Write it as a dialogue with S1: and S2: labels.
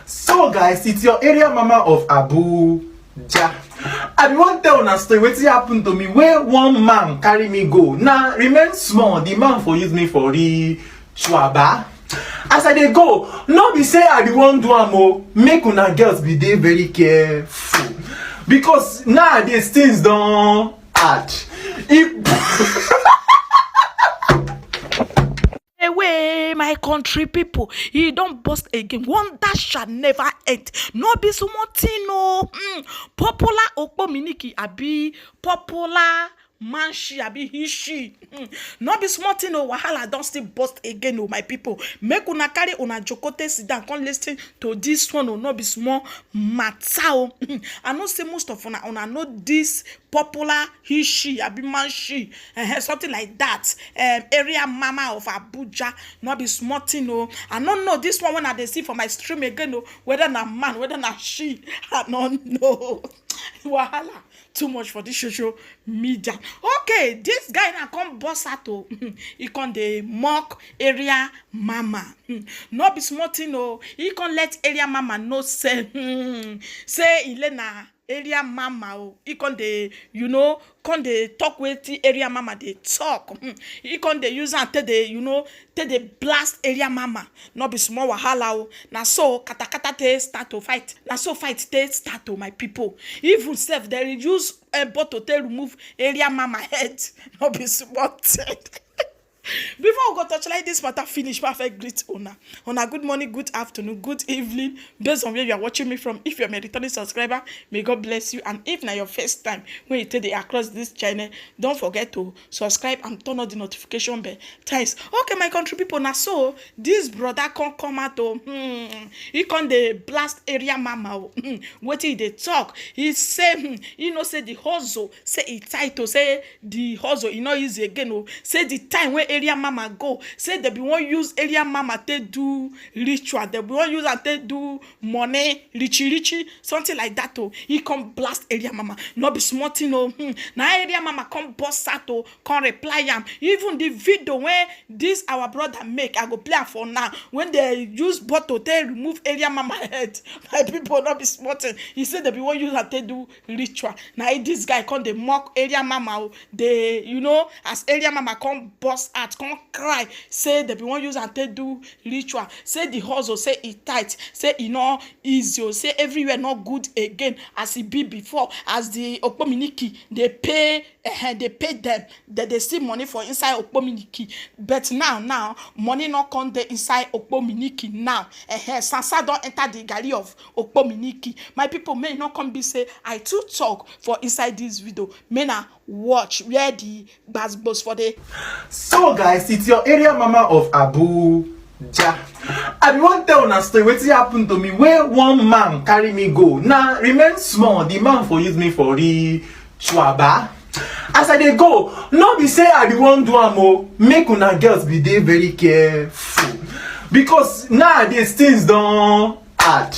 S1: So guys, it's your area mama of Abuja. I be wan tell una story wetin happen to me where one man carry me go. Now remain small, the man for use me for the Schwaba. As I dey go, no be say I be wan do am o. Make una girls be dey very careful because nowadays things don hard.
S2: Away, my country people, he don't bust again. One that shall never end. No be sumotin no. Popular Okpominiki abi popular manshi abi hishi. No be small thing no wahala don't still bust again oh my people. Make una carry una jokote sit down come listen to this one oh no be small matter oh. I know say most of una know this popular hishi abi manshi something like that. Area mama of Abuja no be small thing oh. I don't know this one when I dey see for my stream again oh, whether na man whether na she I don't know. Wahala too much for this social media. Okay, this guy now come boss out oh. He come dey mock area mama. No be small thing oh. He come let area mama know say say Elena area mama oh. He come dey come dey talk wetin area mama dey talk. He come dey use am take dey take dey blast area mama. No be small wahala oh. Na so katakata take start to fight. Na so fight take start to my people. Even self they use a bottle to remove area mama head. No be small thing. Before we go touch like this matter finish, perfect greet una good morning, good afternoon, good evening, based on where you are watching me from. If you're a returning subscriber, may God bless you. And if now your first time when you take it across this channel, don't forget to subscribe and turn on the notification bell. Thanks. Okay, my country people, now so this brother can come out oh, he can the blast area mama what he they talk. He say say the hustle say it title say the hustle easy again oh. Say the time when area mama go say they be won't use area mama to do ritual, they be won't use and they do money richy something like that oh. He come blast area mama. Not be small thing oh. Now area mama come boss out oh, come reply am. Even the video where this our brother make, I go play am for now. When they use bottle they remove area mama head. My people not be small thing. He said they be won't use and they do ritual. Now this guy come they mock area mama oh. They as area mama come boss out come cry say they be one use and they do ritual, say the hustle say it tight, say it not easy, say everywhere not good again as it be before. As the Okpominiki they pay them that they see money for inside Okpominiki, but now money not come there inside Okpominiki now. Sansa don't enter the galley of Okpominiki. My people may not come be say I too talk for inside this video. May na watch where the bus for the.
S1: So guys, it's your area mama of Abuja. I be wan tell una story wetin happen to me where one man carry me go. Now remain small, the man for use me for the Schwaba. As I dey go, no be say I be wan do am o. Make una girls be dey very careful because nowadays things don hard.